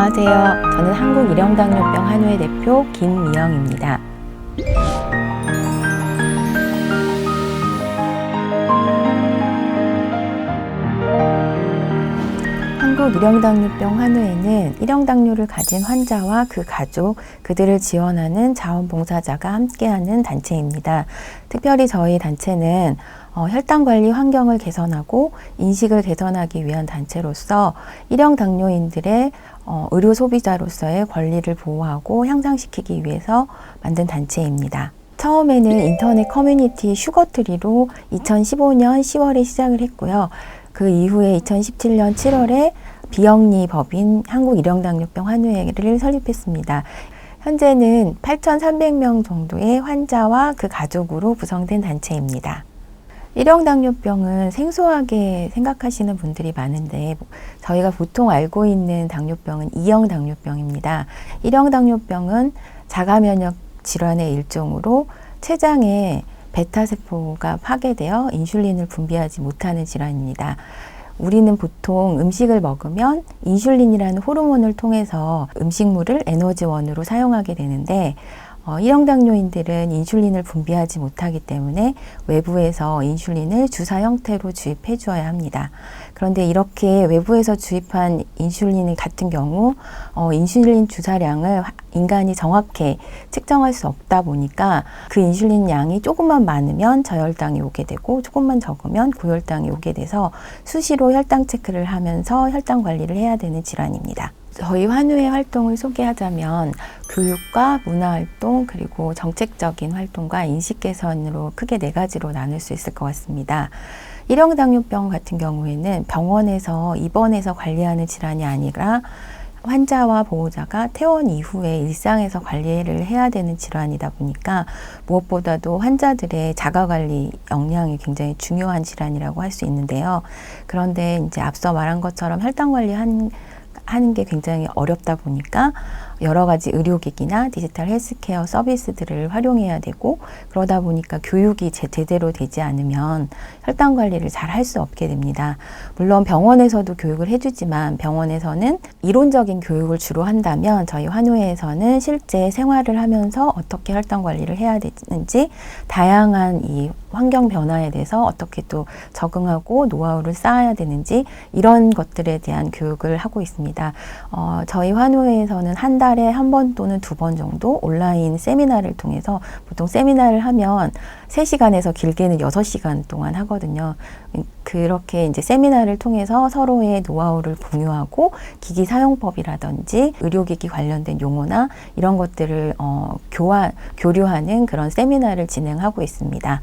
안녕하세요. 저는 한국일형당뇨병 한우회 대표 김미영입니다. 한국일형당뇨병 한우회는 일형당뇨를 가진 환자와 그 가족, 그들을 지원하는 자원봉사자가 함께하는 단체입니다. 특별히 저희 단체는 혈당관리 환경을 개선하고 인식을 개선하기 위한 단체로서 일형당뇨인들의 의료 소비자로서의 권리를 보호하고 향상시키기 위해서 만든 단체입니다. 처음에는 인터넷 커뮤니티 슈거트리로 2015년 10월에 시작을 했고요. 그 이후에 2017년 7월에 비영리 법인 한국일형당뇨병 한우회를 설립했습니다. 현재는 8,300명 정도의 환자와 그 가족으로 구성된 단체입니다. 일형당뇨병은 생소하게 생각하시는 분들이 많은데 저희가 보통 알고 있는 당뇨병은 2형 당뇨병입니다. 1형 당뇨병은 자가면역 질환의 일종으로 췌장에 베타세포가 파괴되어 인슐린을 분비하지 못하는 질환입니다. 우리는 보통 음식을 먹으면 인슐린이라는 호르몬을 통해서 음식물을 에너지원으로 사용하게 되는데 일형 당뇨인들은 인슐린을 분비하지 못하기 때문에 외부에서 인슐린을 주사 형태로 주입해 주어야 합니다. 그런데 이렇게 외부에서 주입한 인슐린 같은 경우 인슐린 주사량을 인간이 정확히 측정할 수 없다 보니까 그 인슐린 양이 조금만 많으면 저혈당이 오게 되고 조금만 적으면 고혈당이 오게 돼서 수시로 혈당 체크를 하면서 혈당 관리를 해야 되는 질환입니다. 저희 한우회 활동을 소개하자면 교육과 문화활동 그리고 정책적인 활동과 인식 개선으로 크게 4가지로 나눌 수 있을 것 같습니다. 일형 당뇨병 같은 경우에는 병원에서 입원해서 관리하는 질환이 아니라 환자와 보호자가 퇴원 이후에 일상에서 관리를 해야 되는 질환이다 보니까 무엇보다도 환자들의 자가관리 역량이 굉장히 중요한 질환이라고 할 수 있는데요. 그런데 이제 앞서 말한 것처럼 혈당 하는 게 굉장히 어렵다 보니까 여러 가지 의료기기나 디지털 헬스케어 서비스들을 활용해야 되고 그러다 보니까 교육이 제대로 되지 않으면 혈당 관리를 잘 할 수 없게 됩니다. 물론 병원에서도 교육을 해주지만 병원에서는 이론적인 교육을 주로 한다면 저희 한우회에서는 실제 생활을 하면서 어떻게 혈당 관리를 해야 되는지 다양한 이 환경 변화에 대해서 어떻게 또 적응하고 노하우를 쌓아야 되는지 이런 것들에 대한 교육을 하고 있습니다. 저희 한우회에서는 한 달에 한 번 또는 2번 정도 온라인 세미나를 통해서 보통 세미나를 하면 3시간에서 길게는 6시간 동안 하거든요. 그렇게 이제 세미나를 통해서 서로의 노하우를 공유하고 기기 사용법이라든지 의료기기 관련된 용어나 이런 것들을 교류하는 그런 세미나를 진행하고 있습니다.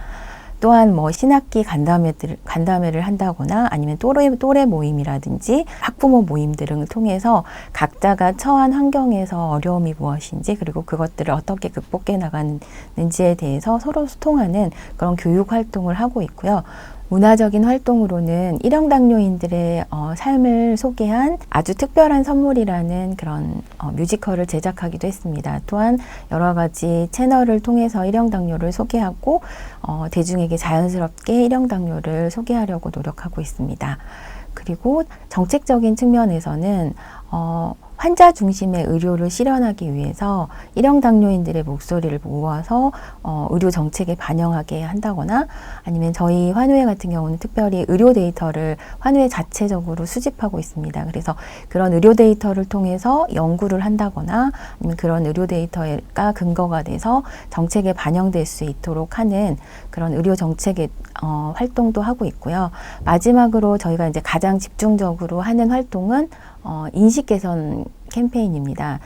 또한 신학기 간담회를 한다거나 아니면 또래 모임이라든지 학부모 모임들을 통해서 각자가 처한 환경에서 어려움이 무엇인지 그리고 그것들을 어떻게 극복해 나가는지에 대해서 서로 소통하는 그런 교육 활동을 하고 있고요. 문화적인 활동으로는 일형 당뇨인들의 삶을 소개한 아주 특별한 선물이라는 그런 뮤지컬을 제작하기도 했습니다. 또한 여러 가지 채널을 통해서 일형 당뇨를 소개하고 대중에게 자연스럽게 일형 당뇨를 소개하려고 노력하고 있습니다. 그리고 정책적인 측면에서는 환자 중심의 의료를 실현하기 위해서 일형 당뇨인들의 목소리를 모아서 의료 정책에 반영하게 한다거나 아니면 저희 한우회 같은 경우는 특별히 의료 데이터를 한우회 자체적으로 수집하고 있습니다. 그래서 그런 의료 데이터를 통해서 연구를 한다거나 아니면 그런 의료 데이터가 근거가 돼서 정책에 반영될 수 있도록 하는 그런 의료 정책의 활동도 하고 있고요. 마지막으로 저희가 이제 가장 집중적으로 하는 활동은 인식 개선 캠페인입니다.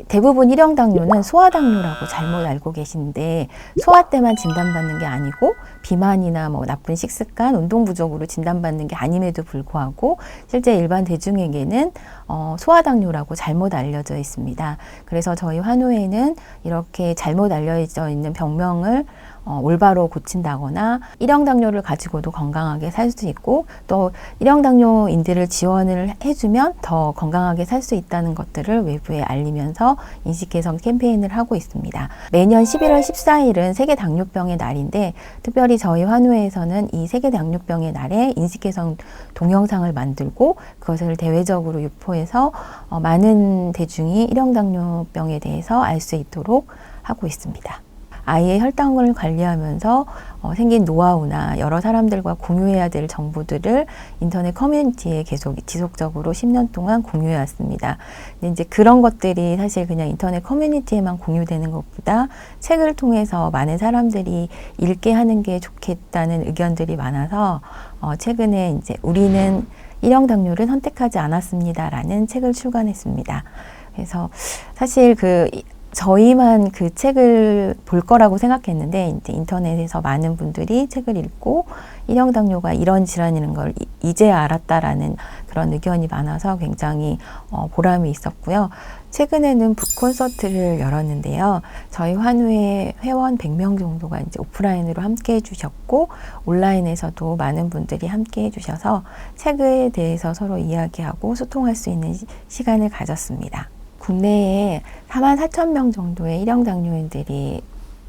대부분 일형 당뇨는 소아당뇨라고 잘못 알고 계시는데 소아 때만 진단받는 게 아니고 비만이나 나쁜 식습관, 운동 부족으로 진단받는 게 아님에도 불구하고 실제 일반 대중에게는 소아당뇨라고 잘못 알려져 있습니다. 그래서 저희 한우회는 이렇게 잘못 알려져 있는 병명을 올바로 고친다거나 일형 당뇨를 가지고도 건강하게 살 수 있고 또 일형 당뇨인들을 지원을 해주면 더 건강하게 살 수 있다는 것들을 외부에 알리면서 인식 개선 캠페인을 하고 있습니다. 매년 11월 14일은 세계 당뇨병의 날인데 특별히 저희 환우회에서는 이 세계 당뇨병의 날에 인식 개선 동영상을 만들고 그것을 대외적으로 유포해서 많은 대중이 일형 당뇨병에 대해서 알 수 있도록 하고 있습니다. 아이의 혈당을 관리하면서 생긴 노하우나 여러 사람들과 공유해야 될 정보들을 인터넷 커뮤니티에 계속 지속적으로 10년 동안 공유해 왔습니다. 근데 이제 그런 것들이 사실 그냥 인터넷 커뮤니티에만 공유되는 것보다 책을 통해서 많은 사람들이 읽게 하는 게 좋겠다는 의견들이 많아서 최근에 이제 우리는 일형 당뇨를 선택하지 않았습니다라는 책을 출간했습니다. 그래서 사실 저희만 그 책을 볼 거라고 생각했는데 이제 인터넷에서 많은 분들이 책을 읽고 일형 당뇨가 이런 질환이라는 걸 이제야 알았다라는 그런 의견이 많아서 굉장히 보람이 있었고요. 최근에는 북콘서트를 열었는데요. 저희 환우회 회원 100명 정도가 이제 오프라인으로 함께 해주셨고 온라인에서도 많은 분들이 함께 해주셔서 책에 대해서 서로 이야기하고 소통할 수 있는 시간을 가졌습니다. 국내에 44,000명 정도의 일형 당뇨인들이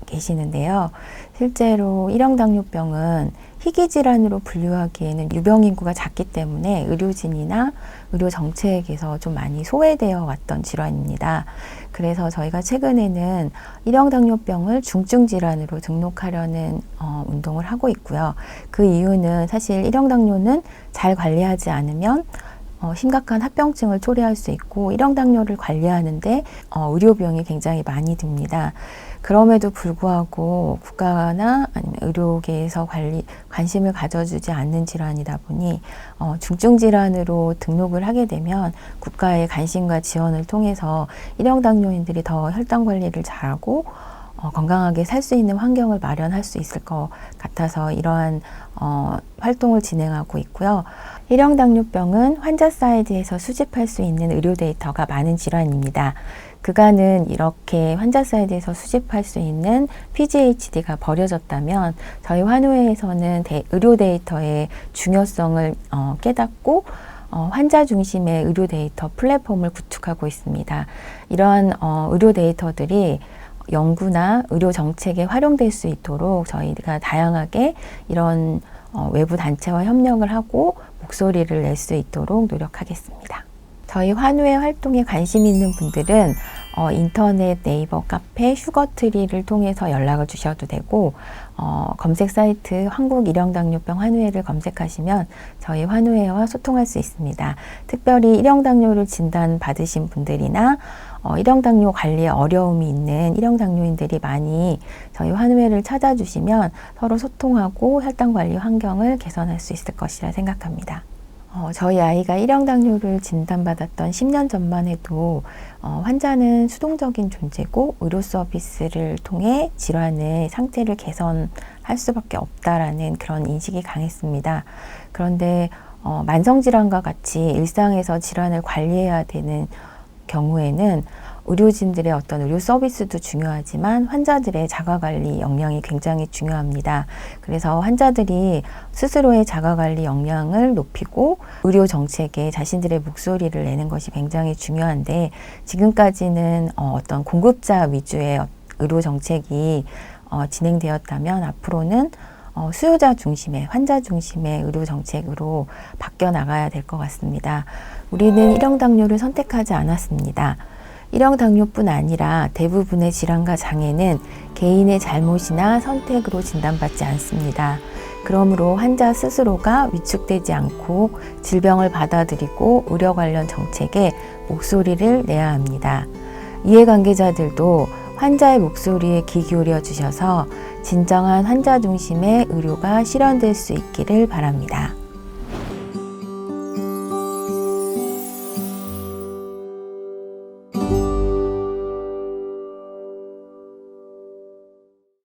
계시는데요. 실제로 일형 당뇨병은 희귀 질환으로 분류하기에는 유병 인구가 작기 때문에 의료진이나 의료 정책에서 좀 많이 소외되어 왔던 질환입니다. 그래서 저희가 최근에는 일형 당뇨병을 중증 질환으로 등록하려는 운동을 하고 있고요. 그 이유는 사실 일형 당뇨는 잘 관리하지 않으면 심각한 합병증을 초래할 수 있고 일형 당뇨를 관리하는데 의료 비용이 굉장히 많이 듭니다. 그럼에도 불구하고 국가나 아니면 의료계에서 관심을 가져주지 않는 질환이다 보니 중증 질환으로 등록을 하게 되면 국가의 관심과 지원을 통해서 일형 당뇨인들이 더 혈당 관리를 잘하고 건강하게 살 수 있는 환경을 마련할 수 있을 것 같아서 이러한 활동을 진행하고 있고요. 일형 당뇨병은 환자 사이드에서 수집할 수 있는 의료 데이터가 많은 질환입니다. 그간은 이렇게 환자 사이드에서 수집할 수 있는 PGHD가 버려졌다면 저희 환우회에서는 의료 데이터의 중요성을 깨닫고 환자 중심의 의료 데이터 플랫폼을 구축하고 있습니다. 이러한 의료 데이터들이 연구나 의료 정책에 활용될 수 있도록 저희가 다양하게 이런 외부 단체와 협력을 하고 목소리를 낼 수 있도록 노력하겠습니다. 저희 환우회 활동에 관심 있는 분들은 인터넷, 네이버, 카페, 슈거트리를 통해서 연락을 주셔도 되고 검색 사이트 한국일형당뇨병 환우회를 검색하시면 저희 환우회와 소통할 수 있습니다. 특별히 일형당뇨를 진단받으신 분들이나 일형당뇨 관리에 어려움이 있는 일형당뇨인들이 많이 저희 환우회를 찾아주시면 서로 소통하고 혈당관리 환경을 개선할 수 있을 것이라 생각합니다. 저희 아이가 일형당뇨를 진단받았던 10년 전만 해도 환자는 수동적인 존재고 의료 서비스를 통해 질환의 상태를 개선할 수밖에 없다라는 그런 인식이 강했습니다. 그런데 만성질환과 같이 일상에서 질환을 관리해야 되는 경우에는 의료진들의 어떤 의료 서비스도 중요하지만 환자들의 자가관리 역량이 굉장히 중요합니다. 그래서 환자들이 스스로의 자가관리 역량을 높이고 의료 정책에 자신들의 목소리를 내는 것이 굉장히 중요한데 지금까지는 어떤 공급자 위주의 의료 정책이 진행되었다면 앞으로는 수요자 중심의 환자 중심의 의료 정책으로 바뀌어 나가야 될 것 같습니다. 우리는 일형당뇨를 선택하지 않았습니다. 일형당뇨뿐 아니라 대부분의 질환과 장애는 개인의 잘못이나 선택으로 진단받지 않습니다. 그러므로 환자 스스로가 위축되지 않고 질병을 받아들이고 의료 관련 정책에 목소리를 내야 합니다. 이해관계자들도 환자의 목소리에 귀 기울여 주셔서 진정한 환자 중심의 의료가 실현될 수 있기를 바랍니다.